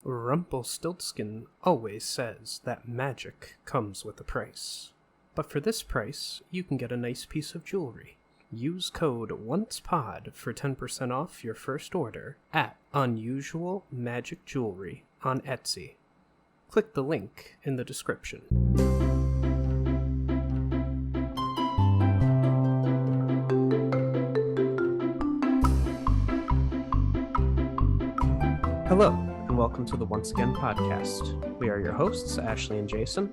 Rumpelstiltskin always says that magic comes with a price. But for this price, you can get a nice piece of jewelry. Use code ONCEPOD for 10% off your first order at Unusual Magic Jewelry on Etsy. Click the link in the description. Hello, and welcome to the Once Again podcast. We are your hosts, Ashley and Jason.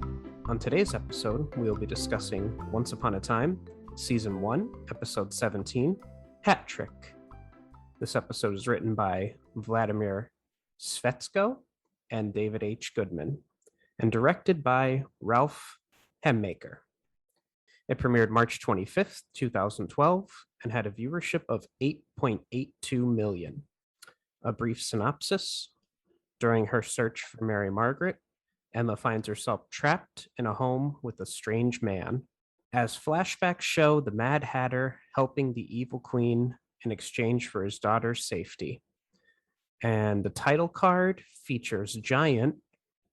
On today's episode, we will be discussing Once Upon a Time, Season 1, Episode 17, Hat Trick. This episode is written by Vladimir Svetsko and David H. Goodman, and directed by Ralph Hemmaker. It premiered March 25th, 2012, and had a viewership of 8.82 million. A brief synopsis. During her search for Mary Margaret, Emma finds herself trapped in a home with a strange man. As flashbacks show the Mad Hatter helping the evil queen in exchange for his daughter's safety. And the title card features giant,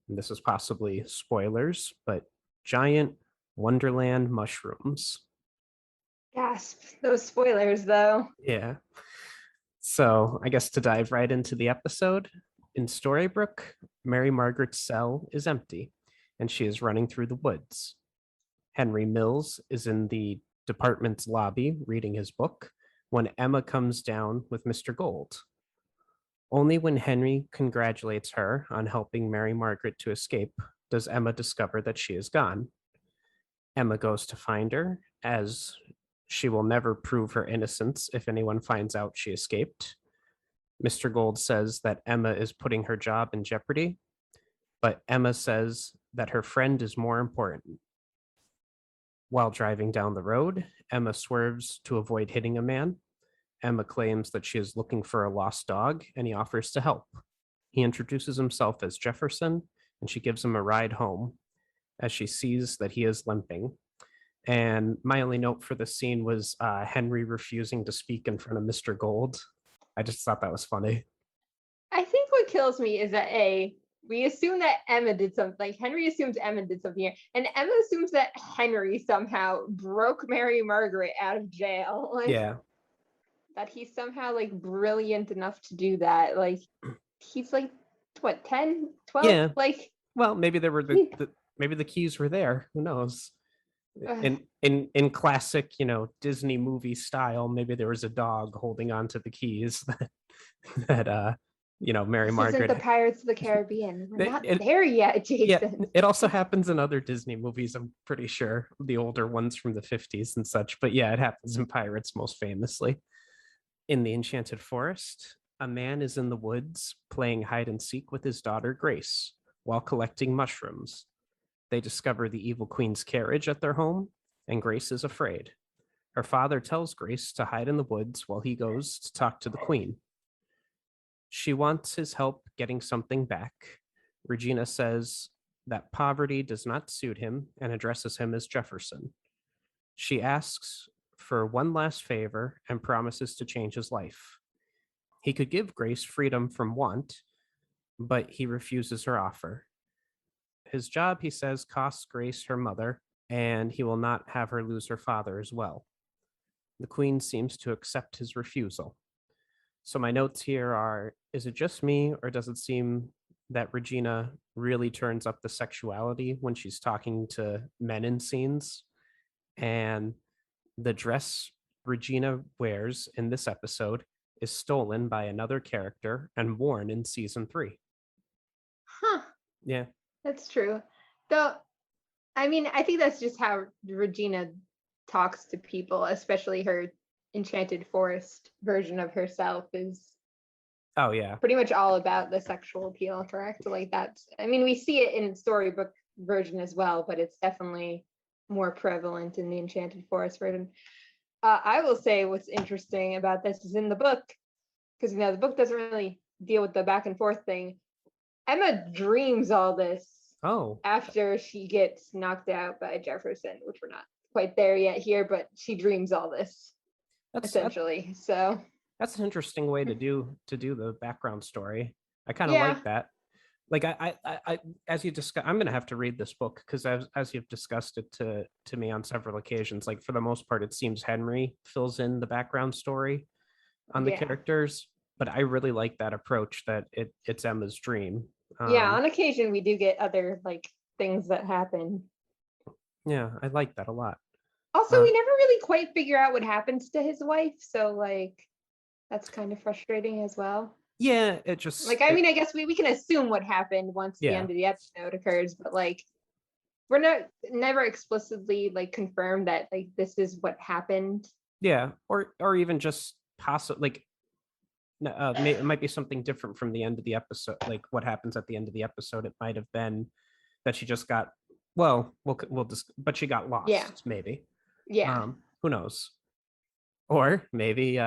and this is possibly spoilers, but giant Wonderland mushrooms. Gasp. Those spoilers, though. Yeah. So I guess to dive right into the episode, in Storybrooke, Mary Margaret's cell is empty, and she is running through the woods. Henry Mills is in the department's lobby reading his book when Emma comes down with Mr. Gold. Only when Henry congratulates her on helping Mary Margaret to escape does Emma discover that she is gone. Emma goes to find her, as she will never prove her innocence if anyone finds out she escaped. Mr. Gold says that Emma is putting her job in jeopardy, but Emma says that her friend is more important. While driving down the road, Emma swerves to avoid hitting a man. Emma claims that she is looking for a lost dog, and he offers to help. He introduces himself as Jefferson, and she gives him a ride home as she sees that he is limping. And my only note for this scene was Henry refusing to speak in front of Mr. Gold. I just thought that was funny. I think what kills me is that we assume that Emma did something. Like Henry assumes Emma did something here, and Emma assumes that Henry somehow broke Mary Margaret out of jail. Yeah. That he's somehow brilliant enough to do that. He's what, 10, 12? Yeah. Well, maybe there were maybe the keys were there. Who knows? In classic, Disney movie style, maybe there was a dog holding on to the keys that Mary Margaret. Isn't the Pirates of the Caribbean? We're not there yet, Jason. Yeah, it also happens in other Disney movies, I'm pretty sure, the older ones from the 50s and such. But yeah, it happens in Pirates most famously. In the Enchanted Forest, a man is in the woods playing hide and seek with his daughter Grace while collecting mushrooms. They discover the evil queen's carriage at their home, and Grace is afraid. Her father tells Grace to hide in the woods while he goes to talk to the queen. She wants his help getting something back. Regina says that poverty does not suit him and addresses him as Jefferson. She asks for one last favor and promises to change his life. He could give Grace freedom from want, but he refuses her offer. His job, he says, costs Grace her mother, and he will not have her lose her father as well. The queen seems to accept his refusal. So my notes here are, is it just me, or does it seem that Regina really turns up the sexuality when she's talking to men in scenes? And the dress Regina wears in this episode is stolen by another character and worn in season 3. Huh. Yeah. That's true. Though, I mean, I think that's just how Regina talks to people, especially her Enchanted Forest version of herself is pretty much all about the sexual appeal, correct? We see it in Storybook version as well, but it's definitely more prevalent in the Enchanted Forest version. I will say what's interesting about this is in the book, because the book doesn't really deal with the back and forth thing. Emma dreams all this after she gets knocked out by Jefferson, which we're not quite there yet here, but she dreams all this essentially. So that's an interesting way to do the background story. I kind of like that. like as you discuss, I'm gonna have to read this book because as you've discussed it to me on several occasions, like for the most part, it seems Henry fills in the background story on the Yeah. characters, but I really like that approach that it's Emma's dream. Yeah, Um, on occasion we do get other like things that happen. yeah, I like that a lot. Also, Uh, we never really quite figure out what happens to his wife, so like that's kind of frustrating as well. yeah, it just Like, I mean, I guess we can assume what happened once the yeah, end of the episode occurs, but like we're not never explicitly like confirmed that like this is what happened. yeah, or even just possible like it might be something different from the end of the episode. Like what happens at the end of the episode, it might have been that she just got well, we'll just but she got Yeah. lost, maybe. Yeah. Who knows? Or maybe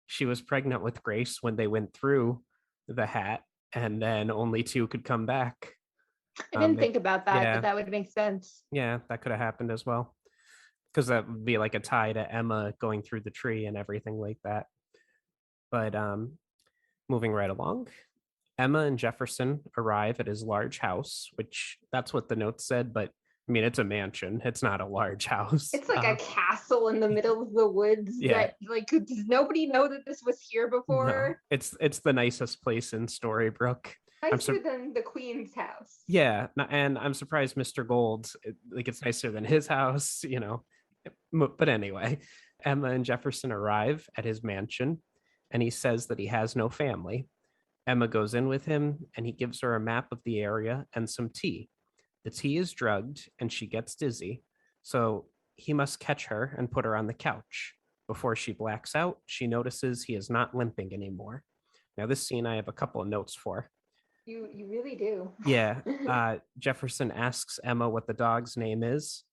she was pregnant with Grace when they went through the hat, and then only two could come back. I didn't It, think about that, but yeah, that would make sense. yeah, that could have happened as well. Because that would be like a tie to Emma going through the tree and everything like that. But moving right along, Emma and Jefferson arrive at his large house, which that's what the note said, but I mean, it's a mansion. It's not a large house. It's like a castle in the middle of the woods Yeah, that like does nobody know that this was here no, before? it's the nicest place in Storybrooke. I'm Nicer sur- than the queen's house. yeah, and I'm surprised Mr. Gold like it's nicer than his house, you know. But anyway, Emma and Jefferson arrive at his mansion, and he says that he has no family. Emma goes in with him, and he gives her a map of the area and some tea. The tea is drugged, and she gets dizzy, so he must catch her and put her on the couch. Before she blacks out, she notices he is not limping anymore. Now, this scene I have a couple of notes for. You really do. Yeah, Jefferson asks Emma what the dog's name is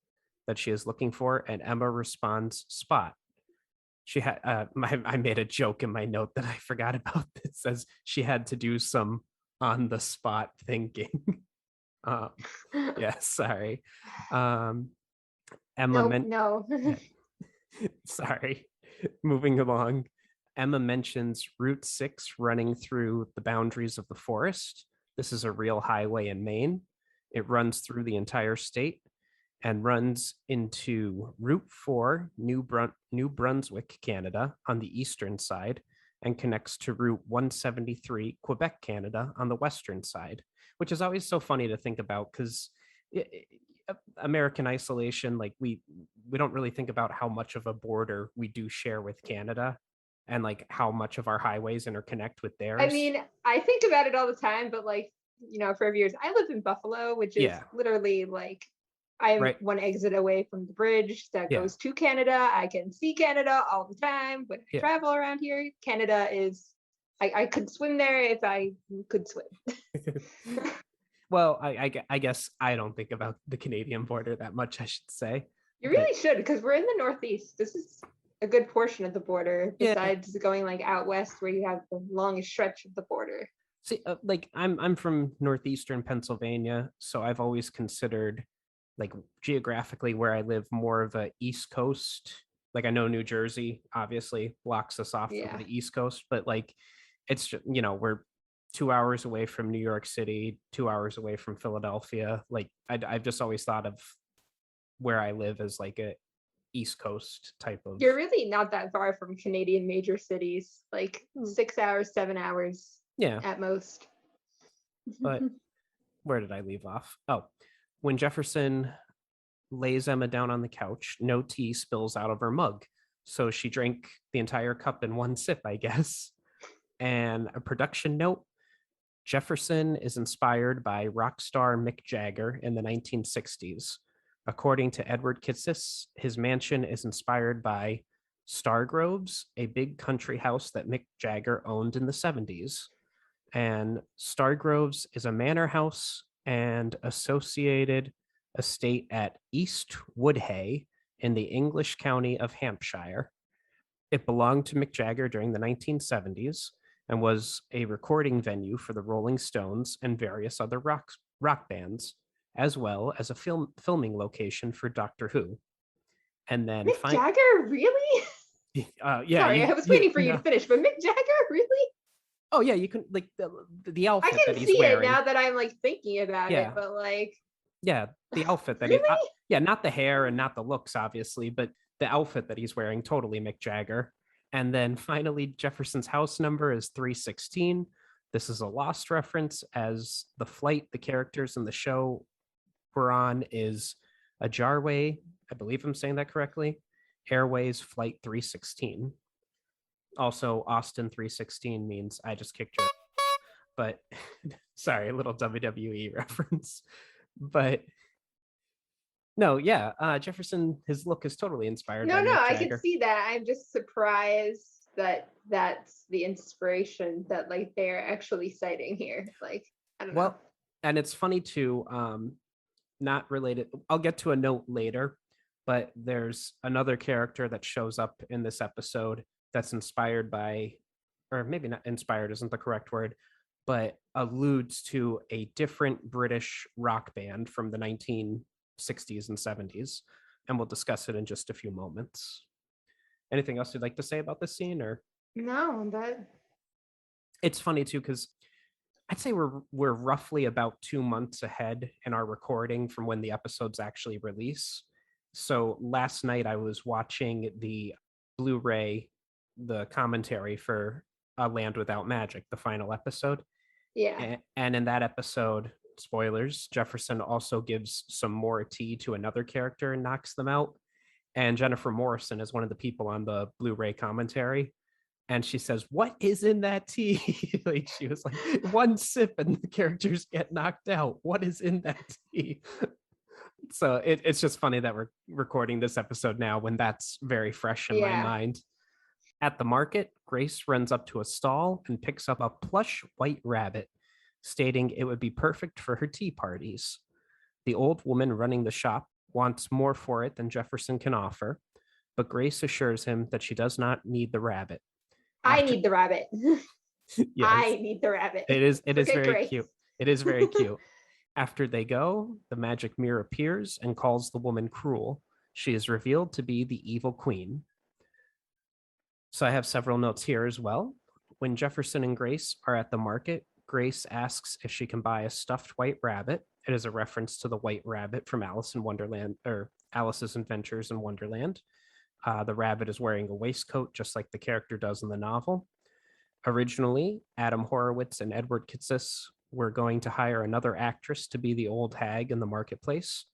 that she is looking for, and Emma responds, Spot. She had, I made a joke in my note that I forgot about. It says she had to do some on the spot thinking. um, yeah, sorry. Um, Emma Nope, meant, no. yeah, sorry. Moving along, Emma mentions Route 6 running through the boundaries of the forest. This is a real highway in Maine. It runs through the entire state and runs into Route 4, New Brunswick, Canada, on the eastern side, and connects to Route 173, Quebec, Canada, on the western side, which is always so funny to think about because American isolation, like we don't really think about how much of a border we do share with Canada and like how much of our highways interconnect with I theirs. mean, I think about it all the time, but like, for years, I live in Buffalo, which is Yeah, literally like I'm right. one exit away from the bridge that Yeah, goes to Canada. I can see Canada all the time when I yeah. travel around here. Canada is, I could swim there if I could swim. Well, I guess I don't think about the Canadian border that much, I should say. You But really should, because we're in the Northeast. This is a good portion of the border, yeah, besides going like out west where you have the longest stretch of the border. see, like I'm from northeastern Pennsylvania, so I've always considered like geographically where I live more of a East Coast. Like I know New Jersey obviously blocks us off from Yeah. the East Coast, but like it's just, we're 2 hours away from New York City, 2 hours away from Philadelphia. Like I've just always thought of where I live as like a East Coast type of You're really not that far from Canadian major cities, like hmm, 6 hours, 7 hours yeah. at most. But where did I leave off? Oh, when Jefferson lays Emma down on the couch, no tea spills out of her mug. So she drank the entire cup in one sip, I guess. And a production note, Jefferson is inspired by rock star Mick Jagger in the 1960s. According to Edward Kitsis, his mansion is inspired by Stargroves, a big country house that Mick Jagger owned in the 70s. And Stargroves is a manor house and associated estate at East Woodhay in the English county of Hampshire. It belonged to Mick Jagger during the 1970s and was a recording venue for the Rolling Stones and various other rock bands, as well as a filming location for Doctor Who. And then Mick Jagger, really? yeah, Sorry, I was waiting for you to finish, but Mick Jagger, really? Oh yeah, you can like the I outfit can that he's see it wearing. now that I'm like thinking about it, Yeah, but like, yeah, the outfit that he. really? Yeah, not the hair and not the looks, obviously, but the outfit that he's wearing, totally Mick Jagger. And then finally, Jefferson's house number is 316. This is a Lost reference, as the flight the characters in the show were on is a Jarway. I believe I'm saying that correctly. Airways Flight 316. Also, Austin 316 means I just kicked your. But sorry, a little WWE reference. But no, yeah, Jefferson, his look is totally inspired by No, Mick I can Jagger. see that. I'm just surprised that that's the inspiration that like they're actually citing here. Like, I don't know. Well, and it's funny too, not related. I'll get to a note later, but there's another character that shows up in this episode that's inspired by, or maybe not inspired isn't the correct word, but alludes to a different British rock band from the 1960s and 70s. And we'll discuss it in just a few moments. Anything else you'd like to say about this scene? Or No, that it's funny too, because I'd say we're roughly about 2 months ahead in our recording from when the episodes actually release. So last night I was watching the Blu-ray, the commentary for A Land Without Magic, the final episode. yeah. And in that episode, spoilers, Jefferson also gives some more tea to another character and knocks them out. And Jennifer Morrison is one of the people on the Blu-ray commentary, and she says, "What is in that tea?" Like she was like, one sip and the characters get knocked out. What is in that tea? So it's just funny that we're recording this episode now when that's very fresh in my Yeah. mind. At the market, Grace runs up to a stall and picks up a plush white rabbit, stating it would be perfect for her tea parties. The old woman running the shop wants more for it than Jefferson can offer, but Grace assures him that she does not need the rabbit. I After need the rabbit. yes, I need the rabbit. it is Forget very Grace. cute. It is very cute. After they go, the magic mirror appears and calls the woman cruel. She is revealed to be the evil queen. So I have several notes here as well. When Jefferson and Grace are at the market, Grace asks if she can buy a stuffed white rabbit. It is a reference to the white rabbit from Alice in Wonderland, or Alice's Adventures in Wonderland. The rabbit is wearing a waistcoat, just like the character does in the novel. Originally, Adam Horowitz and Edward Kitsis were going to hire another actress to be the old hag in the marketplace,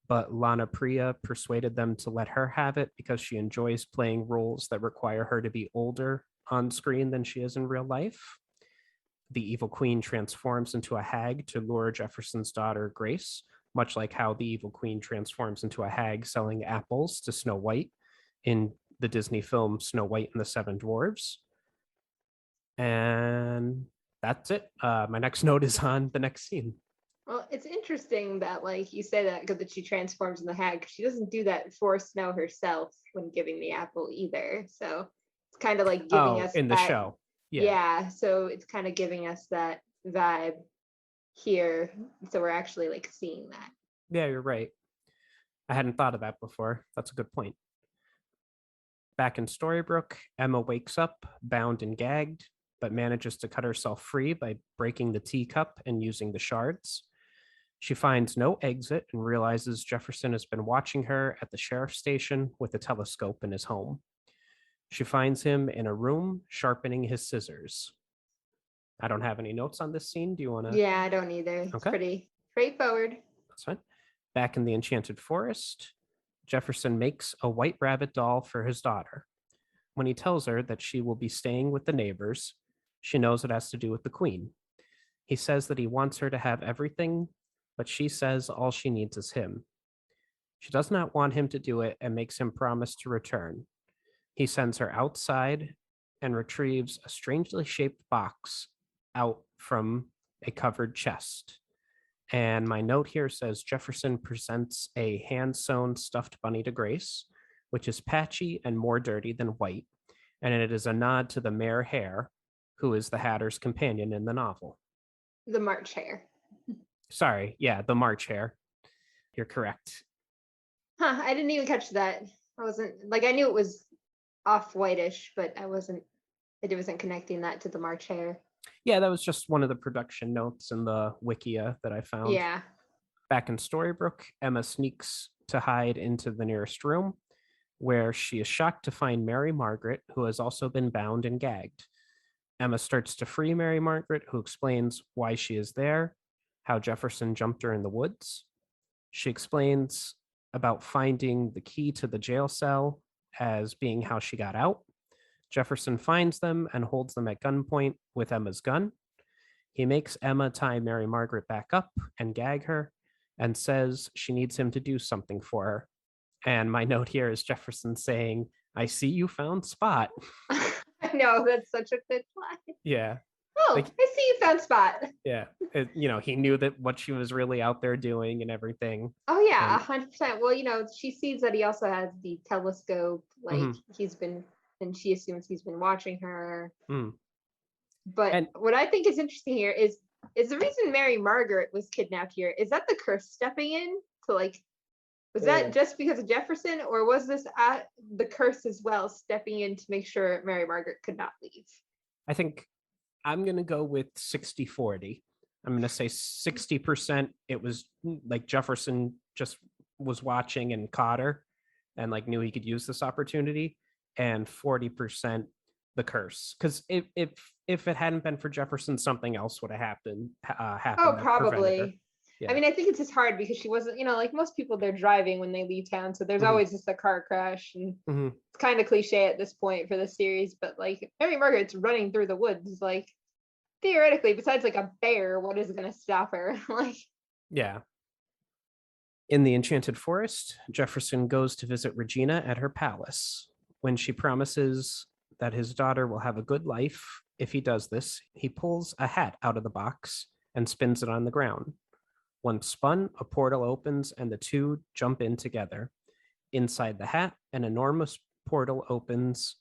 but Lana Priya persuaded them to let her have it because she enjoys playing roles that require her to be older on screen than she is in real life. The evil queen transforms into a hag to lure Jefferson's daughter, Grace, much like how the evil queen transforms into a hag selling apples to Snow White in the Disney film Snow White and the Seven Dwarves. And that's it. My next note is on the next scene. Well, it's interesting that like you say that because that she transforms in the hag. She doesn't do that for Snow herself when giving the apple either. So it's kind of like giving Oh, us in the that. show. Yeah. Yeah. So it's kind of giving us that vibe here. So we're actually like seeing that. Yeah, you're right. I hadn't thought of that before. That's a good point. Back in Storybrooke, Emma wakes up, bound and gagged, but manages to cut herself free by breaking the teacup and using the shards. She finds no exit and realizes Jefferson has been watching her at the sheriff's station with a telescope in his home. She finds him in a room sharpening his scissors. I don't have any notes on this scene. Do you want to? Yeah, I don't either. It's Okay, pretty straightforward. that's fine. Back in the Enchanted Forest, Jefferson makes a white rabbit doll for his daughter. When he tells her that she will be staying with the neighbors, she knows it has to do with the queen. He says that he wants her to have everything, but she says all she needs is him. She does not want him to do it and makes him promise to return. He sends her outside and retrieves a strangely shaped box out from a covered chest. And my note here says Jefferson presents a hand sewn stuffed bunny to Grace, which is patchy and more dirty than white. And it is a nod to the Mare Hare, who is the Hatter's companion in the novel. The March Hare. Sorry, yeah, the March Hare. You're correct. Huh, I didn't even catch that. I wasn't like I knew it was off whitish, but I wasn't connecting that to the March Hare. Yeah, that was just one of the production notes in the Wikia that I found. Yeah. Back in Storybrooke, Emma sneaks to hide into the nearest room, where she is shocked to find Mary Margaret, who has also been bound and gagged. Emma starts to free Mary Margaret, who explains why she is there, how Jefferson jumped her in the woods. She explains about finding the key to the jail cell as being how she got out. Jefferson finds them and holds them at gunpoint with Emma's gun. He makes Emma tie Mary Margaret back up and gag her and says she needs him to do something for her. And my note here is Jefferson saying, I see you found Spot. I know, that's such a good line. Yeah. Oh, Like, I see you found Spot. yeah. He knew that what she was really out there doing and everything. Oh yeah, And 100%. Well, she sees that he also has the telescope, like mhm, he's been, and she assumes he's been watching her. mm. But And what I think is interesting here is the reason Mary Margaret was kidnapped here. Is that the curse stepping in to like, was that oh, just because of Jefferson, or was this the curse as well stepping in to make sure Mary Margaret could not leave? I think I'm going to go with 60-40. I'm going to say 60% it was like Jefferson just was watching and caught her and like knew he could use this opportunity, and 40% the curse. Because if it hadn't been for Jefferson, something else would have Oh, happened that prevented her. probably. I Yeah. mean, I think it's just hard because she wasn't, like most people, they're driving when they leave town. So there's Hmm. always just a car crash. And Hmm. it's kind of cliche at this point for the series. But like Mary Margaret's running through the woods. Like theoretically, besides like a bear, what is going to stop her? Like, Yeah. In the Enchanted Forest, Jefferson goes to visit Regina at her palace. When she promises that his daughter will have a good life if he does this, he pulls a hat out of the box and spins it on the ground. Once spun, a portal opens and the two jump in together. Inside the hat, an enormous portal opens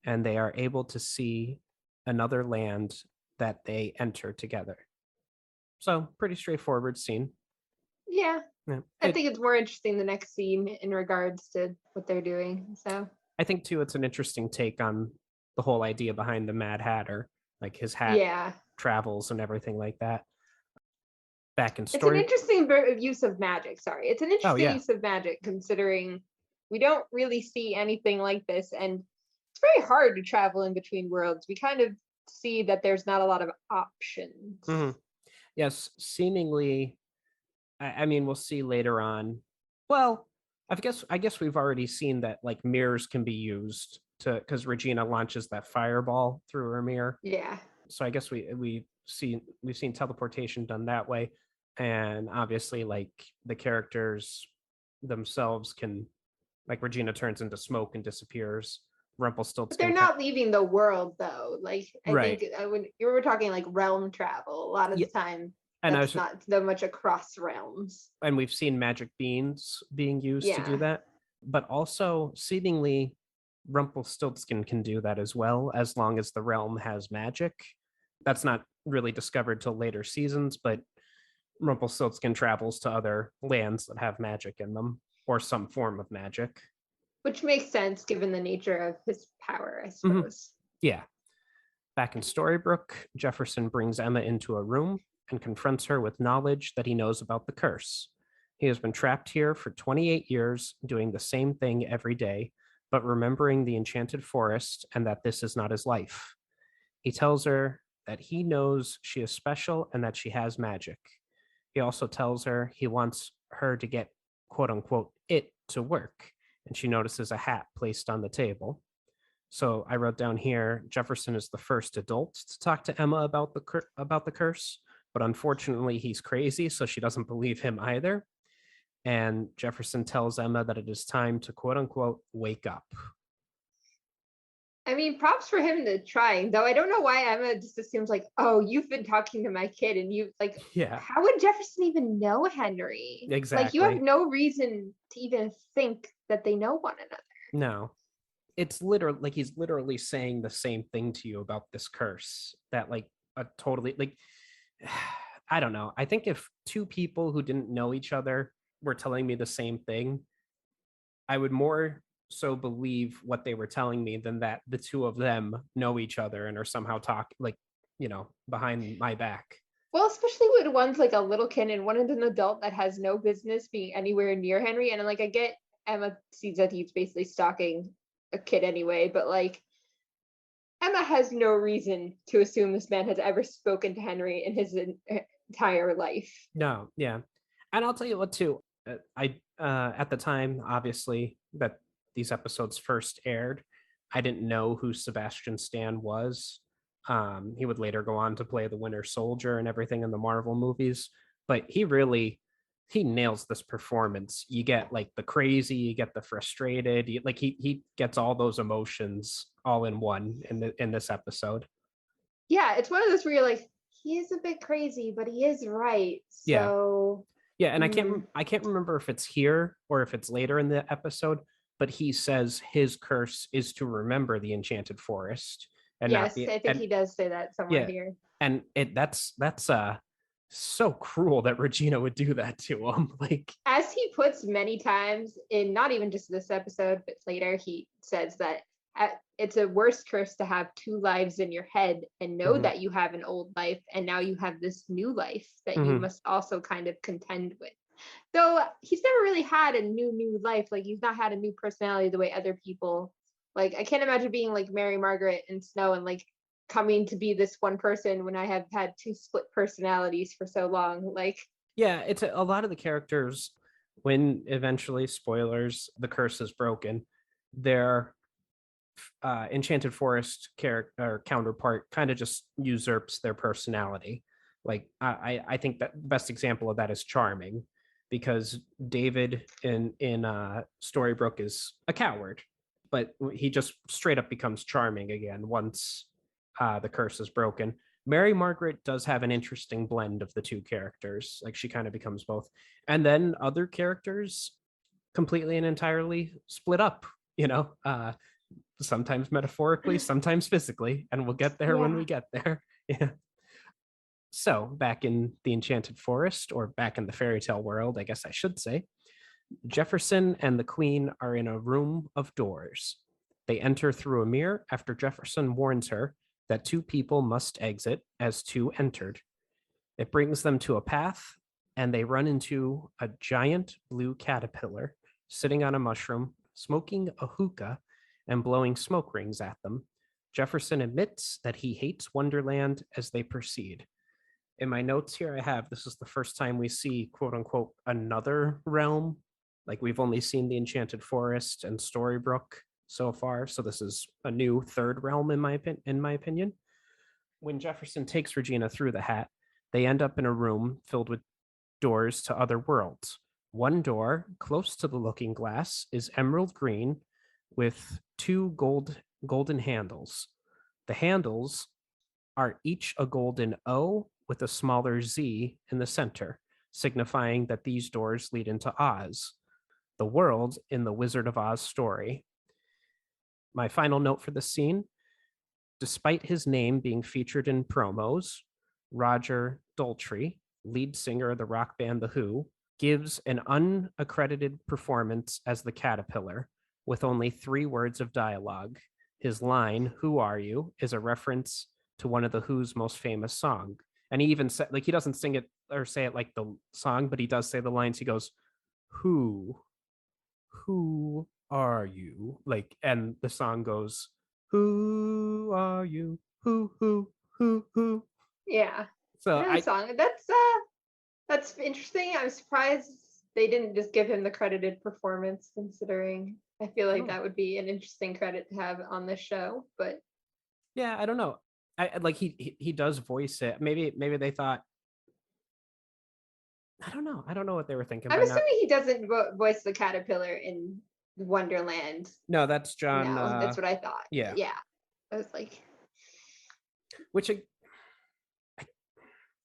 and they are able to see another land that they enter together. So, pretty straightforward scene. yeah, Yeah. I think it's more interesting the next scene in regards to what they're doing. So I think too, it's an interesting take on the whole idea behind the Mad Hatter, like his hat yeah, travels and everything like that. Back in it's an story, interesting use of magic. Sorry, it's an oh interesting yeah, use of magic considering we don't really see anything like this, and it's very hard to travel in between worlds. We kind of see that there's not a lot of options. mhm. Yes, seemingly. I mean, we'll see later on. Well, I guess we've already seen that like mirrors can be used to because Regina launches that fireball through her mirror. Yeah, So I guess we've seen teleportation done that way, and obviously like the characters themselves can, like Regina turns into smoke and disappears. but they're Rumpelstiltskin not leaving the world though. Like I right. think when you were talking like realm travel, a lot of Yeah, the time and I that's was not that much across realms. and we've seen magic beans being used to do Yeah. that, but also seemingly Rumpelstiltskin can do that as well, as long as the realm has magic. That's not really discovered till later seasons, but Rumpelstiltskin travels to other lands that have magic in them or some form of magic. Which makes sense given the nature of his power, I Mhm. suppose. Yeah. Back in Storybrooke, Jefferson brings Emma into a room and confronts her with knowledge that he knows about the curse. He has been trapped here for 28 years, doing the same thing every day, but remembering the enchanted forest and that this is not his life. He tells her that he knows she is special and that she has magic. He also tells her he wants her to get quote unquote it to work, and she notices a hat placed on the table. So I wrote down here Jefferson is the first adult to talk to Emma about the curse, but unfortunately he's crazy, so she doesn't believe him either. And Jefferson tells Emma that it is time to quote unquote wake up. I mean, props for him to trying, though I don't know why Emma just assumes like, oh, you've been talking to my kid and you like Yeah, how would Jefferson even know Henry? Like you have exactly. no reason to even think that they know one another. No, it's literally like he's literally saying the same thing to you about this curse that like a totally like I don't know. I think if two people who didn't know each other were telling me the same thing, I would more so believe what they were telling me than that the two of them know each other and are somehow talk like behind my back. Well, especially when one's like a little kid and one is an adult that has no business being anywhere near Henry. And like I get Emma sees that he's basically stalking a kid anyway, but like Emma has no reason to assume this man has ever spoken to Henry in his entire life. No, yeah. And I'll tell you what too. I at the time, obviously, that these episodes first aired, I didn't know who Sebastian Stan was. He would later go on to play the Winter Soldier and everything in the Marvel movies, but he nails this performance. You get like the crazy, you get the frustrated, like he gets all those emotions all in one in this episode. Yeah, it's one of those where you're like, he is a bit crazy, but he is right. Yeah. So Yeah, and I can't remember if it's here or if it's later in the episode, but he says his curse is to remember the enchanted forest and not yes, be I think and he does say that somewhere yeah, here. and that's so cruel that Regina would do that to him. Like, As he puts many times in not even just this episode, but later, he says that it's a worse curse to have two lives in your head and know mhm, that you have an old life and now you have this new life that you mhm. must also kind of contend with. Though he's never really had a new life, like he's not had a new personality the way other people. Like I can't imagine being like Mary Margaret and Snow and like coming to be this one person when I have had two split personalities for so long. Like Yeah, it's a lot of the characters when eventually, spoilers, the curse is broken, their enchanted forest character or counterpart kind of just usurps their personality. Like I think that the best example of that is Charming, because David in Storybrooke is a coward, but he just straight up becomes charming again once the curse is broken. Mary Margaret does have an interesting blend of the two characters. Like she kind of becomes both. And then other characters completely and entirely split up, sometimes metaphorically, sometimes physically, and we'll get there when yeah. we get there. Yeah. So, back in the Enchanted Forest, or back in the fairy tale world, I guess I should say, Jefferson and the Queen are in a room of doors. They enter through a mirror after Jefferson warns her that two people must exit as two entered. It brings them to a path, and they run into a giant blue caterpillar sitting on a mushroom, smoking a hookah and blowing smoke rings at them. Jefferson admits that he hates Wonderland as they proceed. In my notes here, I have this is the first time we see, quote unquote, another realm. Like we've only seen the Enchanted Forest and Storybrooke so far. So this is a new third realm, in my opinion. When Jefferson takes Regina through the hat, they end up in a room filled with doors to other worlds. One door, close to the looking glass, is emerald green with two golden handles. The handles are each a golden O with a smaller Z in the center, signifying that these doors lead into Oz, the world in the Wizard of Oz story. My final note for this scene: despite his name being featured in promos, Roger Daltrey, lead singer of the rock band The Who, gives an unaccredited performance as the caterpillar with only 3 words of dialogue. His line, "Who are you?" is a reference to one of The Who's most famous song. And he even said, like, he doesn't sing it or say it like the song, but he does say the lines. He goes, "Who are you?" Like, and the song goes, "Who are you? Who?" Yeah. So I know the song. That's interesting. I'm surprised they didn't just give him the credited performance, considering I feel like oh, that would be an interesting credit to have on this show. But yeah, I don't know. I like he does voice it. Maybe they thought, I don't know. I don't know what they were thinking I'm by not. assuming he doesn't voice the caterpillar in Wonderland. No, that's John. No, that's what I thought. Yeah, But yeah, I was like, which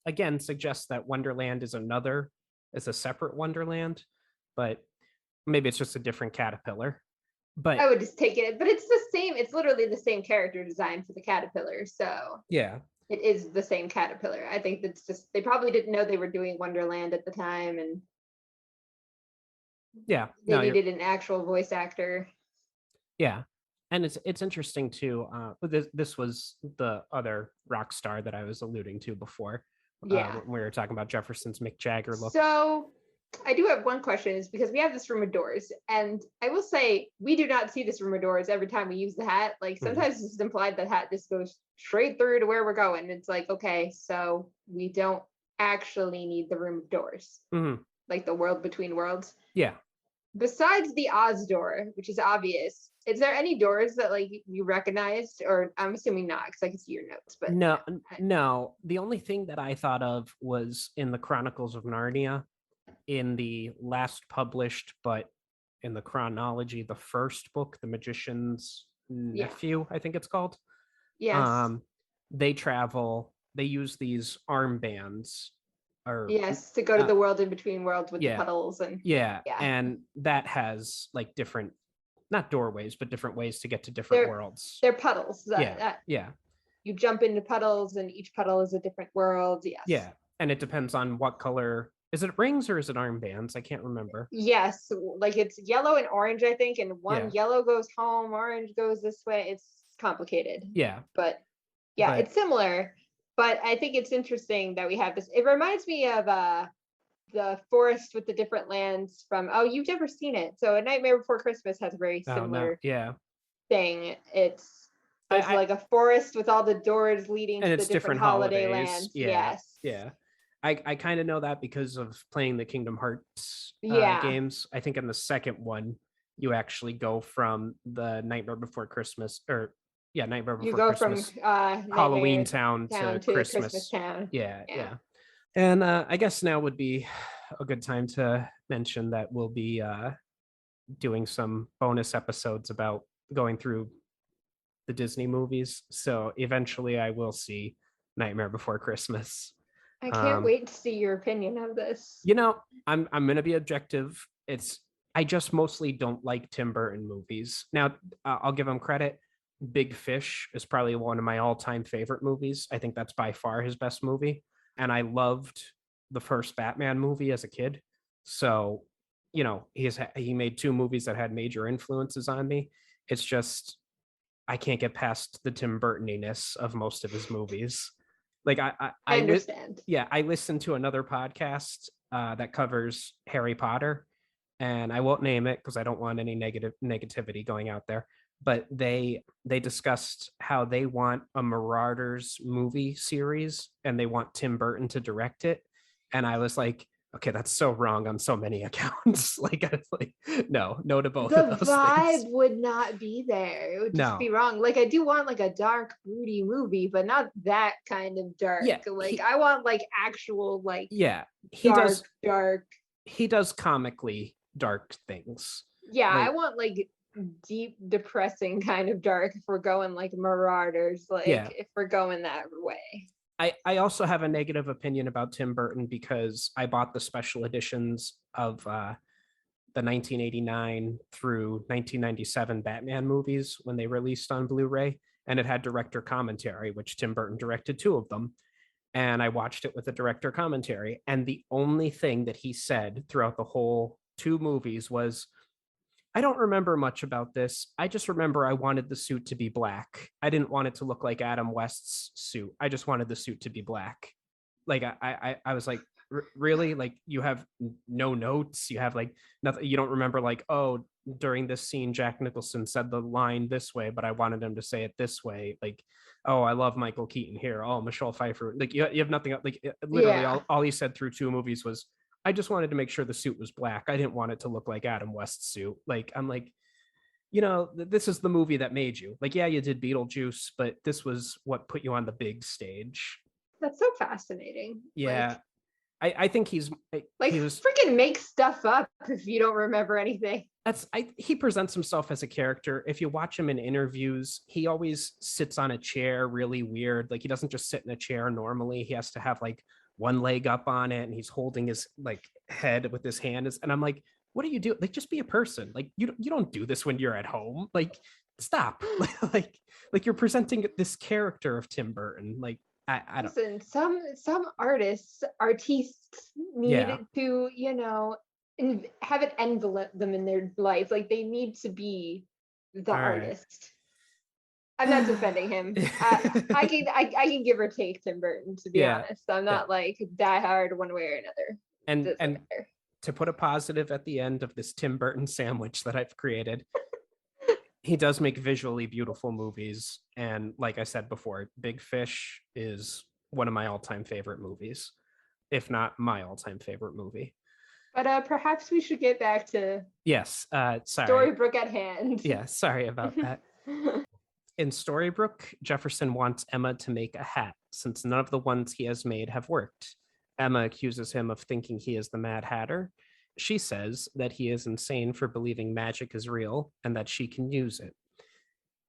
again suggests that Wonderland is a separate Wonderland, but maybe it's just a different caterpillar. I But would just take it. But it's the same. It's literally the same character design for the caterpillar. So yeah, it is the same caterpillar. I think that's just they probably didn't know they were doing Wonderland at the time, and yeah, they no, you're needed an actual voice actor. yeah. And it's interesting too. This was the other rock star that I was alluding to before, Yeah. when we were talking about Jefferson's Mick Jagger look. So I do have one question, is because we have this room of doors, and I will say we do not see this room of doors every time we use the hat. Like sometimes it's implied that hat just goes straight through to where we're going. It's like, okay, so we don't actually need the room of doors, like the world between worlds. Yeah. Besides the Oz door, which is obvious, is there any doors that like you recognized? Or I'm assuming not, because I can see your notes. But No, no. The only thing that I thought of was in the Chronicles of Narnia, in the last published, but in the chronology, the first book, The Magician's Nephew, I think it's called. yes, They travel. They use these armbands, or yes, to go to the world in between worlds with the yeah, puddles and yeah, yeah. and that has like different, not doorways, but different ways to get to different worlds. They're puddles. Yeah. You jump into puddles, and each puddle is a different world. Yes. Yeah, and it depends on what color. Is it rings or is it armbands? I can't remember. Yes, like it's yellow and orange, I think, and one Yeah. yellow goes home, orange goes this way. It's complicated. Yeah. But yeah, it's similar. But I think it's interesting that we have this. It reminds me of the forest with the different lands from, oh, you've never seen it. So A Nightmare Before Christmas has a very similar thing. It's there's like a forest with all the doors leading to the different holiday lands. Yes. Yeah. I kind of know that because of playing the Kingdom Hearts games. I think in the second one, you actually go from the Nightmare Before Christmas, or Nightmare Before Christmas, from Halloween Town to Christmas Town. Yeah. And I guess now would be a good time to mention that we'll be doing some bonus episodes about going through the Disney movies. So eventually I will see Nightmare Before Christmas. I can't wait to see your opinion of this. You know, I'm going to be objective. I just mostly don't like Tim Burton movies. Now, I'll give him credit. Big Fish is probably one of my all-time favorite movies. I think that's by far his best movie. And I loved the first Batman movie as a kid. So, you know, he made 2 movies that had major influences on me. It's just I can't get past the Tim Burtoniness of most of his movies. Like I understand. I listened to another podcast that covers Harry Potter, and I won't name it because I don't want any negativity going out there. But they discussed how they want a Marauders movie series, and they want Tim Burton to direct it. And I was like, okay, that's so wrong on so many accounts. Like, I was like, no to both of those vibe things. Would not be there. It would just be wrong. Like, I do want like a dark, broody movie, but not that kind of dark. Yeah, like I want like actual like dark. He does comically dark things. Yeah, I want like deep, depressing kind of dark. If we're going like Marauders, like if we're going that way. I also have a negative opinion about Tim Burton because I bought the special editions of the 1989 through 1997 Batman movies when they released on Blu-ray, and it had director commentary, which Tim Burton directed 2 of them. And I watched it with the director commentary. And the only thing that he said throughout the whole 2 movies was, I don't remember much about this. I just remember I wanted the suit to be black. I didn't want it to look like Adam West's suit. I just wanted the suit to be black. Like I was like, really? Like, you have no notes? You have like nothing? You don't remember like, oh, during this scene, Jack Nicholson said the line this way, but I wanted him to say it this way. Like, oh, I love Michael Keaton here. Oh, Michelle Pfeiffer. Like, you have nothing. Like, literally all he said through 2 movies was, I just wanted to make sure the suit was black. I didn't want it to look like Adam West's suit. Like, I'm like, you know, this is the movie that made you. Like, yeah, you did Beetlejuice, but this was what put you on the big stage. That's so fascinating. Yeah. I think he freaking make stuff up if you don't remember anything. He presents himself as a character. If you watch him in interviews, he always sits on a chair really weird. Like, he doesn't just sit in a chair normally. He has to have like one leg up on it, and he's holding his like head with his hand. And I'm like, what do you do? Like, just be a person. Like, you don't do this when you're at home. Like, stop. like you're presenting this character of Tim Burton. Like, I don't. Listen, some artists need to, you know, have it envelop them in their life. Like, they need to be the artist. I'm not defending him. I can give or take Tim Burton, to be Yeah, honest. I'm yeah. not like die hard one way or another. And Doesn't matter. to put a positive at the end of this Tim Burton sandwich that I've created, he does make visually beautiful movies. And like I said before, Big Fish is one of my all-time favorite movies, if not my all-time favorite movie. But perhaps we should get back to Yes, sorry. Storybrooke at hand. Yeah, sorry about that. In Storybrooke, Jefferson wants Emma to make a hat since none of the ones he has made have worked. Emma accuses him of thinking he is the Mad Hatter. She says that he is insane for believing magic is real and that she can use it.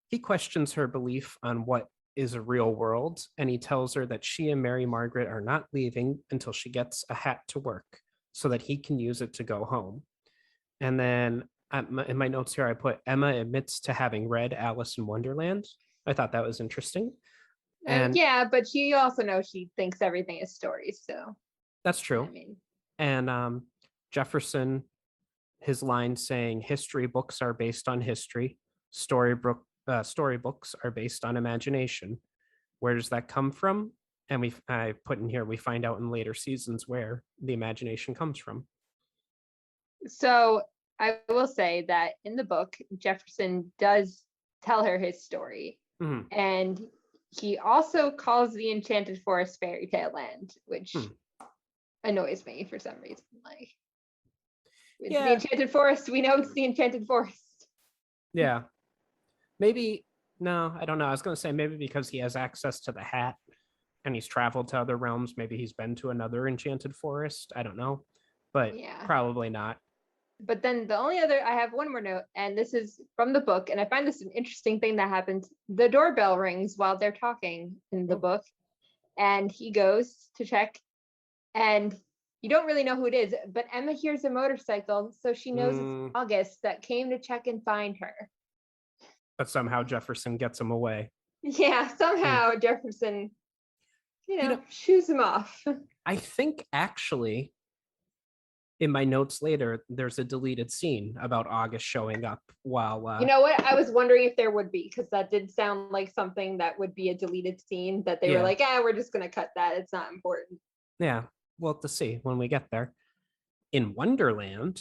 He questions her belief on what is a real world, and he tells her that she and Mary Margaret are not leaving until she gets a hat to work so that he can use it to go home. And then in my notes here, I put Emma admits to having read Alice in Wonderland. I thought that was interesting. And yeah, but she also knows she thinks everything is stories. So that's true. I mean, and Jefferson, his line saying history books are based on history, storybooks are based on imagination. Where does that come from? And I put in here, we find out in later seasons where the imagination comes from. So I will say that in the book, Jefferson does tell her his story. Mhm. And he also calls the Enchanted Forest fairytale land, which annoys me for some reason. Like, it's the Enchanted Forest. We know it's the Enchanted Forest. Yeah. Maybe, no, I don't know. I was going to say maybe because he has access to the hat and he's traveled to other realms. Maybe he's been to another enchanted forest. I don't know, but Yeah. probably not. But then I have one more note, and this is from the book, and I find this an interesting thing that happens. The doorbell rings while they're talking in the book, and he goes to check, and you don't really know who it is, but Emma hears a motorcycle, so she knows it's August that came to check and find her. But somehow Jefferson gets him away. Yeah, somehow Jefferson, shoos him off. I think actually in my notes later, there's a deleted scene about August showing up while you know what? I was wondering if there would be, because that did sound like something that would be a deleted scene that they were like, we're just going to cut that. It's not important. Yeah, we'll have to see when we get there. In Wonderland,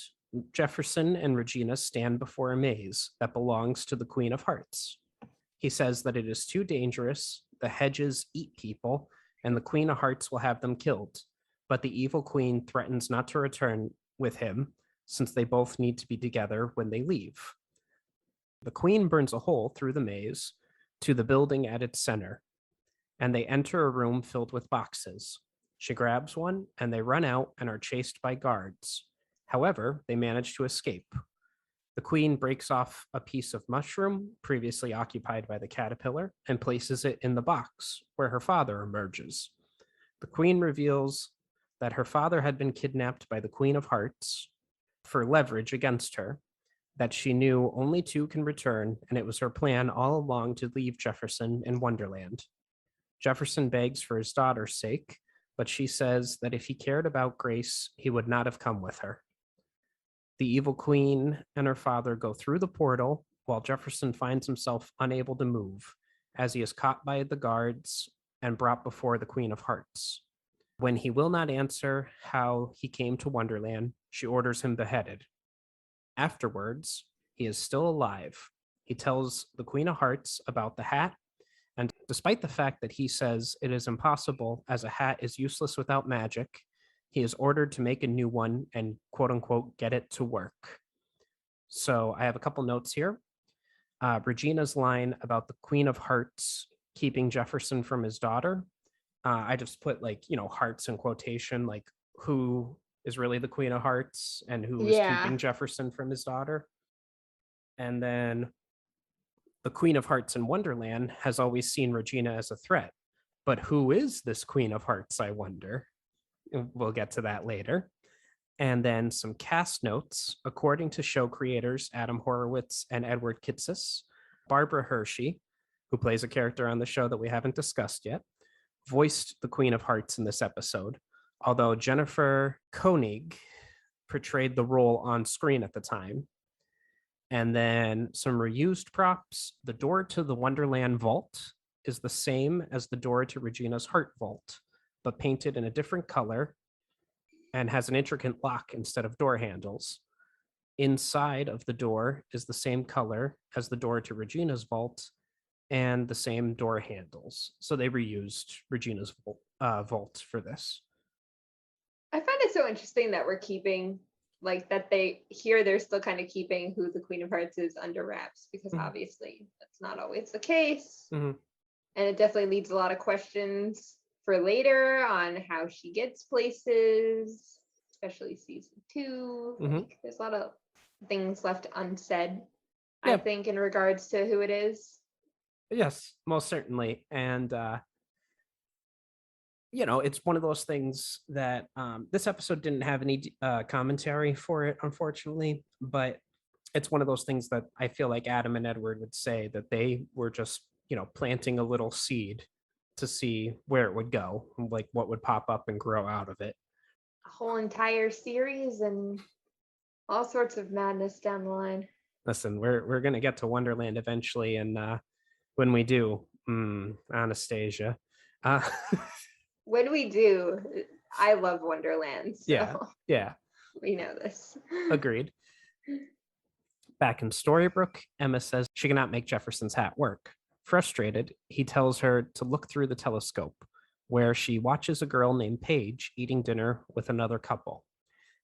Jefferson and Regina stand before a maze that belongs to the Queen of Hearts. He says that it is too dangerous, the hedges eat people, and the Queen of Hearts will have them killed. But the evil queen threatens not to return with him, since they both need to be together when they leave. The queen burns a hole through the maze to the building at its center, and they enter a room filled with boxes. She grabs one, and they run out and are chased by guards. However, they manage to escape. The queen breaks off a piece of mushroom previously occupied by the caterpillar and places it in the box where her father emerges. The queen reveals that her father had been kidnapped by the Queen of Hearts for leverage against her, that she knew only two can return, and it was her plan all along to leave Jefferson in Wonderland. Jefferson begs for his daughter's sake, but she says that if he cared about Grace, he would not have come with her. The evil queen and her father go through the portal while Jefferson finds himself unable to move, as he is caught by the guards and brought before the Queen of Hearts. When he will not answer how he came to Wonderland, she orders him beheaded. Afterwards, he is still alive. He tells the Queen of Hearts about the hat, and despite the fact that he says it is impossible as a hat is useless without magic, he is ordered to make a new one and quote unquote get it to work. So I have a couple notes here. Regina's line about the Queen of Hearts keeping Jefferson from his daughter. I just put hearts in quotation, like who is really the Queen of Hearts and who is keeping Jefferson from his daughter. And then the Queen of Hearts in Wonderland has always seen Regina as a threat. But who is this Queen of Hearts, I wonder? We'll get to that later. And then some cast notes. According to show creators Adam Horowitz and Edward Kitsis, Barbara Hershey, who plays a character on the show that we haven't discussed yet, voiced the Queen of Hearts in this episode, although Jennifer Koenig portrayed the role on screen at the time. And then some reused props. The door to the Wonderland vault is the same as the door to Regina's heart vault, but painted in a different color and has an intricate lock instead of door handles. Inside of the door is the same color as the door to Regina's vault and the same door handles. So they reused Regina's vault for this. I find it so interesting that we're keeping like that they're still kind of keeping who the Queen of Hearts is under wraps because Mhm. obviously that's not always the case. Mhm. And it definitely leads a lot of questions for later on how she gets places, especially season 2. Mhm. Like there's a lot of things left unsaid, I Yeah. think, in regards to who it is. Yes, most certainly. And it's one of those things that this episode didn't have any commentary for it, unfortunately, but it's one of those things that I feel like Adam and Edward would say that they were just, planting a little seed to see where it would go, like what would pop up and grow out of it. A whole entire series and all sorts of madness down the line. Listen, we're gonna get to Wonderland eventually, and when we do, Anastasia, uh, When we do, I love Wonderland, yeah, so yeah, we know this. agreed. Back in Storybrooke, Emma says she cannot make Jefferson's hat work. Frustrated, he tells her to look through the telescope, where she watches a girl named Paige eating dinner with another couple.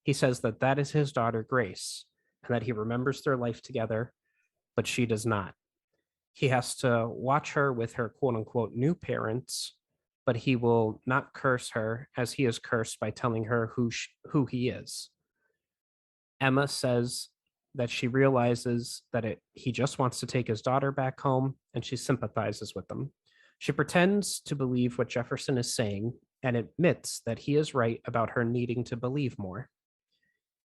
He says that that is his daughter, Grace, and that he remembers their life together, but she does not. He has to watch her with her quote unquote new parents, but he will not curse her as he is cursed by telling her who he is. Emma says that she realizes that he just wants to take his daughter back home and she sympathizes with him. She pretends to believe what Jefferson is saying and admits that he is right about her needing to believe more.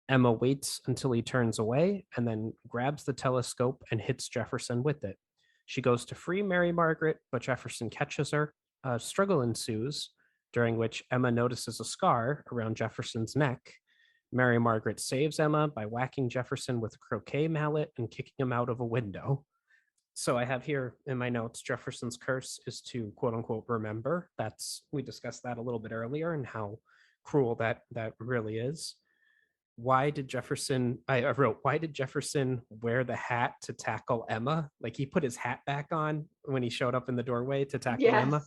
Emma waits until he turns away and then grabs the telescope and hits Jefferson with it. She goes to free Mary Margaret, but Jefferson catches her. A struggle ensues, during which Emma notices a scar around Jefferson's neck. Mary Margaret saves Emma by whacking Jefferson with a croquet mallet and kicking him out of a window. So I have here in my notes Jefferson's curse is to quote unquote remember. We discussed that a little bit earlier and how cruel that really is. I wrote, why did Jefferson wear the hat to tackle Emma? Like he put his hat back on when he showed up in the doorway to tackle Yes. Emma.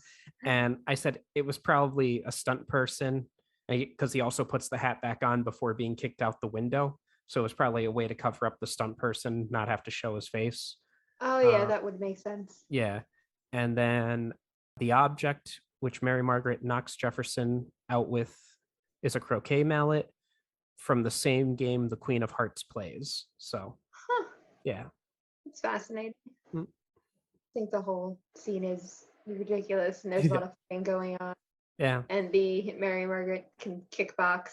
And I said it was probably a stunt person because he also puts the hat back on before being kicked out the window. So it was probably a way to cover up the stunt person, not have to show his face. Oh yeah, that would make sense. Yeah. And then the object, which Mary Margaret knocks Jefferson out with, is a croquet mallet from the same game the Queen of Hearts plays. So, Huh. yeah. It's fascinating. Mm. I think the whole scene is ridiculous and there's a lot of thing going on. Yeah. And the Mary Margaret can kickbox.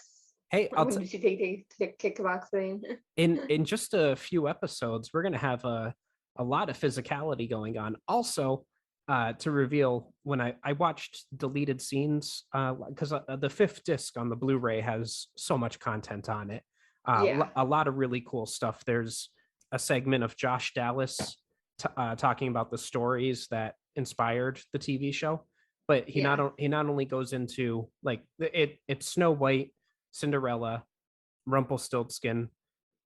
Hey, When did she take kickboxing? in just a few episodes, we're gonna have a lot of physicality going on. Also, to reveal when I watched deleted scenes, because the fifth disc on the Blu-ray has so much content on it. Yeah. A lot of really cool stuff. There's a segment of Josh Dallas talking about the stories that inspired the TV show, but he Yeah. not only goes into like it's Snow White, Cinderella, Rumpelstiltskin,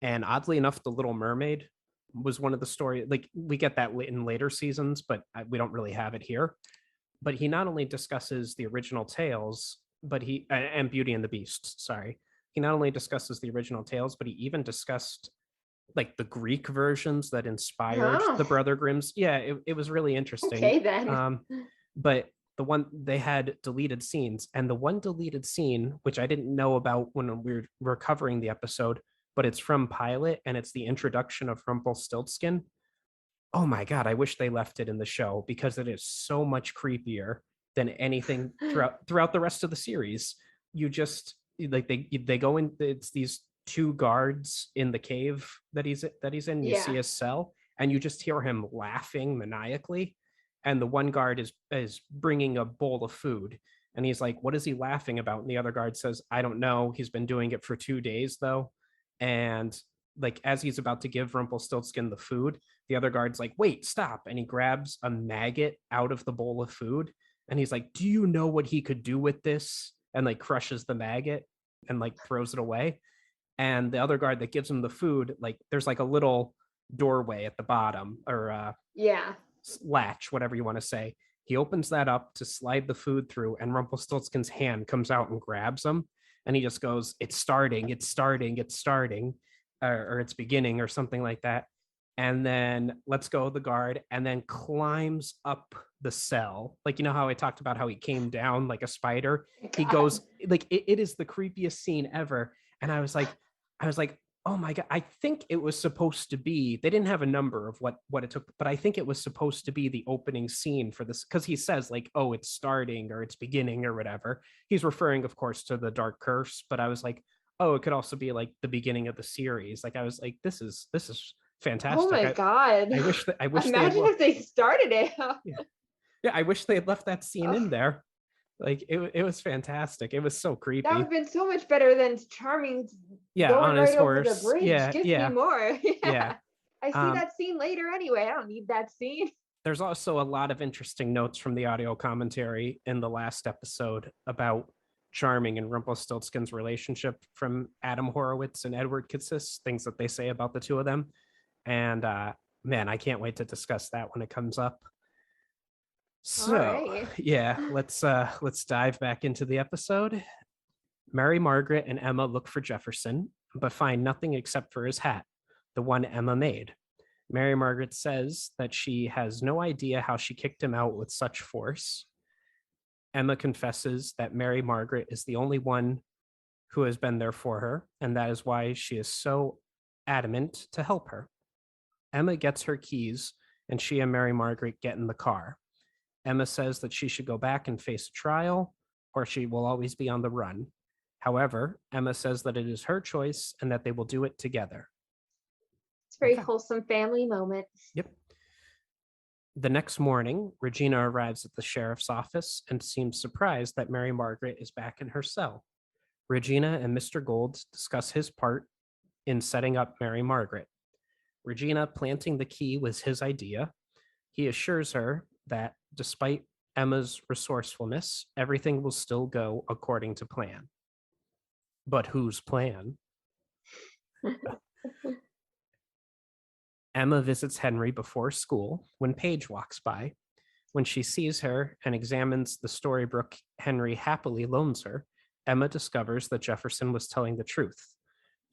and oddly enough, The Little Mermaid was one of the story. Like we get that in later seasons, but we don't really have it here. But he not only discusses the original tales, but and Beauty and the Beast. Sorry, he not only discusses the original tales, but he even discussed like the Greek versions that inspired Oh, the Brother Grimms. Yeah, it was really interesting. okay then. But the one they had deleted scenes, and the one deleted scene which I didn't know about when we were covering the episode, but it's from Pilot and it's the introduction of Rumpelstiltskin. Oh my god, I wish they left it in the show because it is so much creepier than anything throughout the rest of the series. You just like they go in. It's these two guards in the cave that he's in. You see Yeah. his cell, and you just hear him laughing maniacally. And the one guard is bringing a bowl of food, and he's like, "What is he laughing about?" And the other guard says, "I don't know. He's been doing it for 2 days though." And like as he's about to give Rumpelstiltskin the food, the other guard's like, wait, stop. And he grabs a maggot out of the bowl of food. And he's like, do you know what he could do with this? And like crushes the maggot and like throws it away. And the other guard that gives him the food, like there's like a little doorway at the bottom, or Yeah. latch, whatever you want to say. He opens that up to slide the food through, and Rumpelstiltskin's hand comes out and grabs him. And he just goes, it's starting, it's starting, it's starting, or it's beginning, or something like that. And then lets go of the guard and then climbs up the cell. Like, you know how I talked about how he came down like a spider? He goes, like, it is the creepiest scene ever. And I was like, oh my God, I think it was supposed to be, they didn't have a number of what it took, but I think it was supposed to be the opening scene for this, because he says like, oh, it's starting or it's beginning or whatever. He's referring, of course, to the Dark Curse, but I was like, oh, it could also be like the beginning of the series. Like I was like, this is fantastic. Oh my God. I wish they had Imagine if they started it. yeah, I wish they had left that scene Oh, in there. Like it was fantastic. It was so that would creepy. have been so much better than Charming Yeah, going on his right over the horse. bridge. Yeah, Give yeah, me more. yeah. Yeah. I see that scene later anyway. I don't need that scene. There's also a lot of interesting notes from the audio commentary in the last episode about Charming and Rumpelstiltskin's relationship from Adam Horowitz and Edward Kitsis, things that they say about the two of them. And man, I can't wait to discuss that when it comes up. So Alright. yeah, let's dive back into the episode. Mary Margaret and Emma look for Jefferson, but find nothing except for his hat, the one Emma made. Mary Margaret says that she has no idea how she kicked him out with such force. Emma confesses that Mary Margaret is the only one who has been there for her, and that is why she is so adamant to help her. Emma gets her keys, and she and Mary Margaret get in the car. Emma says that she should go back and face a trial, or she will always be on the run. However, Emma says that it is her choice and that they will do it together. It's a very wholesome family moment. Yep. The next morning, Regina arrives at the sheriff's office and seems surprised that Mary Margaret is back in her cell. Regina and Mr. Gold discuss his part in setting up Mary Margaret. Regina planting the key was his idea. He assures her that despite Emma's resourcefulness, everything will still go according to plan. But whose plan? Emma visits Henry before school when Paige walks by. When she sees her and examines the storybook Henry happily loans her, Emma discovers that Jefferson was telling the truth.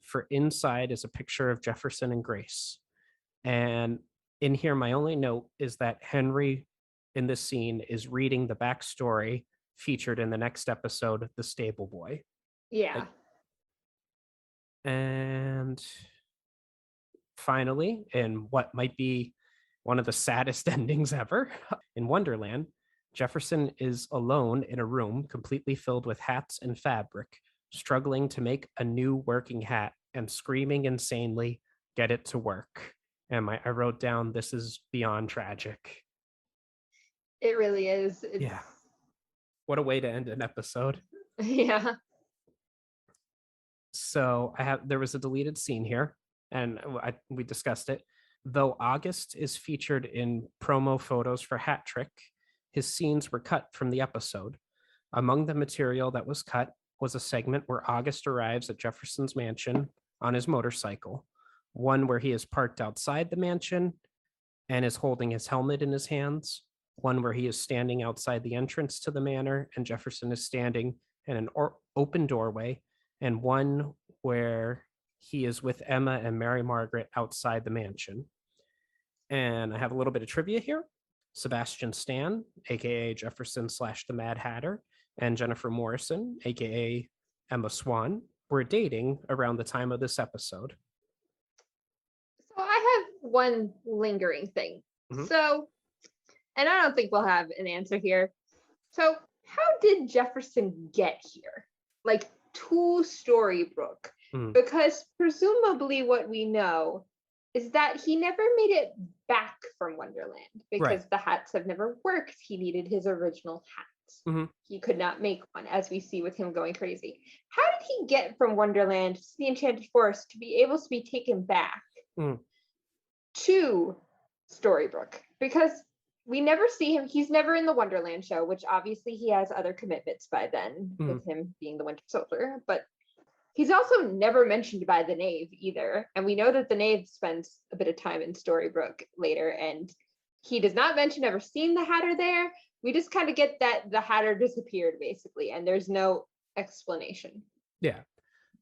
For inside is a picture of Jefferson and Grace. And in here, my only note is that Henry in this scene is reading the backstory featured in the next episode, The Stable Boy. Yeah. And finally, in what might be one of the saddest endings ever, in Wonderland, Jefferson is alone in a room completely filled with hats and fabric, struggling to make a new working hat and screaming insanely, get it to work. And I wrote down, this is beyond tragic. It really is. Yeah. What a way to end an episode. Yeah. So there was a deleted scene here, and we discussed it. Though August is featured in promo photos for Hat Trick, his scenes were cut from the episode. Among the material that was cut was a segment where August arrives at Jefferson's mansion on his motorcycle, one where he is parked outside the mansion and is holding his helmet in his hands, one where he is standing outside the entrance to the manor and Jefferson is standing in an open doorway, and one where he is with Emma and Mary Margaret outside the mansion. And I have a little bit of trivia here. Sebastian Stan, aka Jefferson / the Mad Hatter, and Jennifer Morrison, aka Emma Swan, were dating around the time of this episode. So I have one lingering thing. Mm-hmm. So, and I don't think we'll have an answer here. So, how did Jefferson get here? Like, to Storybrooke? Because presumably what we know is that he never made it back from Wonderland because the hats have never worked. He needed his original hat. Mhm. he could not make one, as we see with him going crazy. How did he get from Wonderland to the Enchanted Forest to be able to be taken back Mm. to Storybrooke? Because we never see him. He's never in the Wonderland show, which obviously he has other commitments by then, with him being the Winter Soldier. But he's also never mentioned by the Knave either. And we know that the Knave spends a bit of time in Storybrooke later, and he does not mention ever seeing the Hatter there. We just kind of get that the Hatter disappeared, basically, and there's no explanation. Yeah.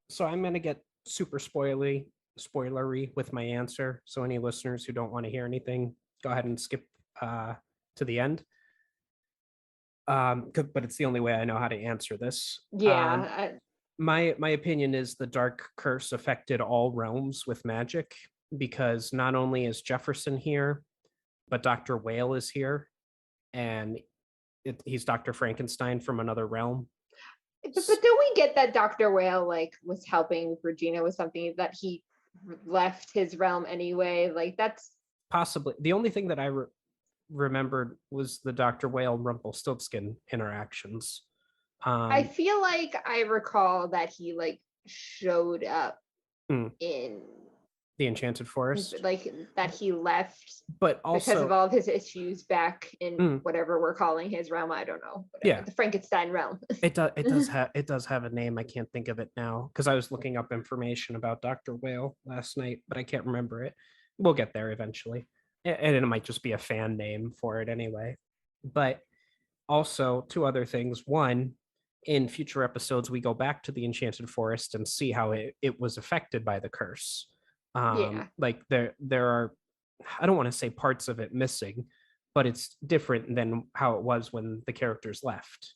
So I'm gonna get super spoilery with my answer. So any listeners who don't want to hear anything, go ahead and skip to the end. But it's the only way I know how to answer this. Yeah. My opinion is the dark curse affected all realms with magic, because not only is Jefferson here, but Dr. Whale is here, and he's Dr. Frankenstein from another realm. But don't we get that Dr. Whale was helping Regina with something, that he left his realm anyway? That's possibly the only thing that I remembered was the Dr. Whale Rumpelstiltskin interactions. I feel like I recall that he showed up in the Enchanted Forest, that he left, but also because of all of his issues back in whatever we're calling his realm. I don't know. Whatever, the Frankenstein realm. it does have a name. I can't think of it now, because I was looking up information about Dr. Whale last night, but I can't remember it. We'll get there eventually, and it might just be a fan name for it anyway. But also, two other things. One, in future episodes, we go back to the Enchanted Forest and see how it was affected by the curse. Like there are, I don't want to say parts of it missing, but it's different than how it was when the characters left.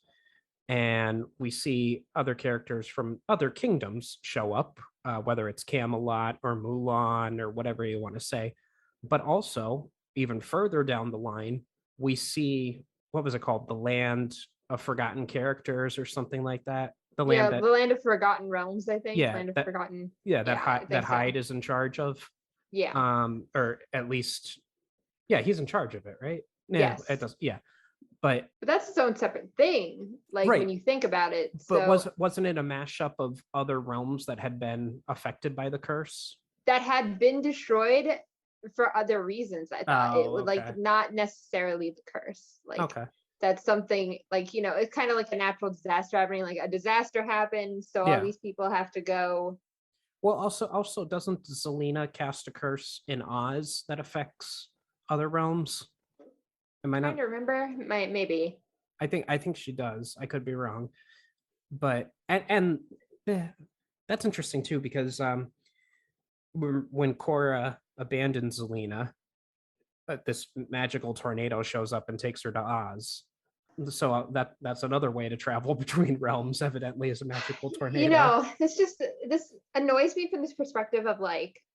And we see other characters from other kingdoms show up, whether it's Camelot or Mulan or whatever you want to say. But also, even further down the line, we see, what was it called? The Land of Forgotten Characters or something like that. The Land of Forgotten Realms, I think. Yeah, Land of Forgotten. Yeah, that Hyde is in charge of. Yeah. Or at least, yeah, he's in charge of it, right? Yeah, yes. It does. Yeah. But that's its own separate thing, right, when you think about it. But wasn't it a mashup of other realms that had been affected by the curse? That had been destroyed for other reasons, I thought. It was not necessarily the curse. That's something it's kind of like a natural disaster happening. A disaster happened, so all these people have to go. Well, also doesn't Zelena cast a curse in Oz that affects other realms? Am I not? Trying to remember? Maybe. I think she does. I could be wrong, but and that's interesting too, because when Cora abandons Zelena, this magical tornado shows up and takes her to Oz. So that's another way to travel between realms. Evidently, is a magical tornado. This annoys me from this perspective of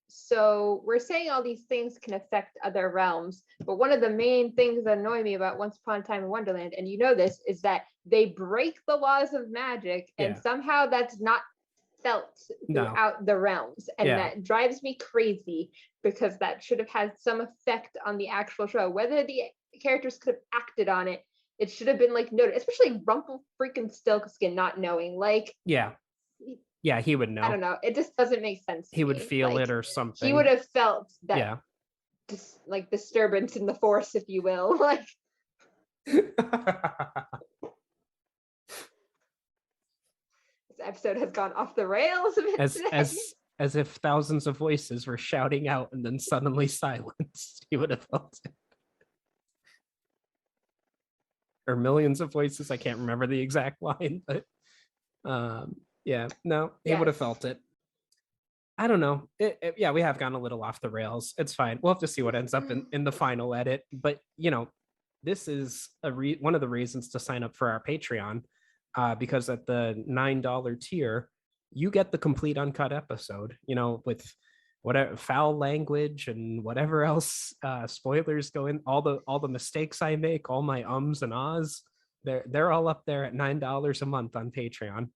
so we're saying all these things can affect other realms, but one of the main things that annoy me about Once Upon a Time in Wonderland, and this, is that they break the laws of magic, and somehow that's not felt throughout the realms, and that drives me crazy, because that should have had some effect on the actual show. Whether the characters could have acted on it, it should have been noted, especially Rumpelstiltskin not knowing. Yeah, he would know. I don't know. It just doesn't make sense. He would feel it or something. He would have felt that, disturbance in the force, if you will. This episode has gone off the rails a bit as if thousands of voices were shouting out and then suddenly silenced. He would have felt it. Or millions of voices. I can't remember the exact line, but he would have felt it. I don't know. We have gone a little off the rails. It's fine. We'll have to see what ends up in the final edit. But this is one of the reasons to sign up for our Patreon, because at the $9 tier, you get the complete uncut episode. With whatever foul language and whatever else spoilers go in, all the mistakes I make, all my ums and ahs, they're all up there at $9 a month on Patreon.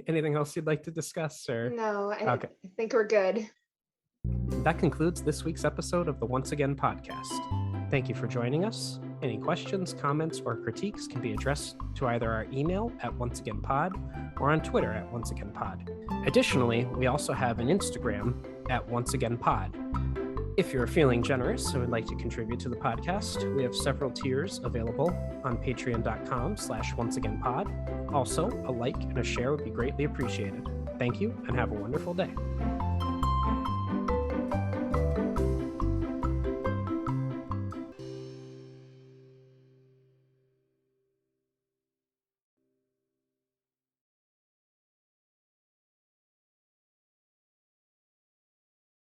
Anything else you'd like to discuss? Or no, I think we're good. That concludes this week's episode of the Once Again podcast. Thank you for joining us. Any questions, comments, or critiques can be addressed to either our email at onceagainpod or on Twitter at onceagainpod. Additionally, we also have an Instagram at onceagainpod. If you're feeling generous and would like to contribute to the podcast, we have several tiers available on patreon.com/onceagainpod. Also, a like and a share would be greatly appreciated. Thank you and have a wonderful day.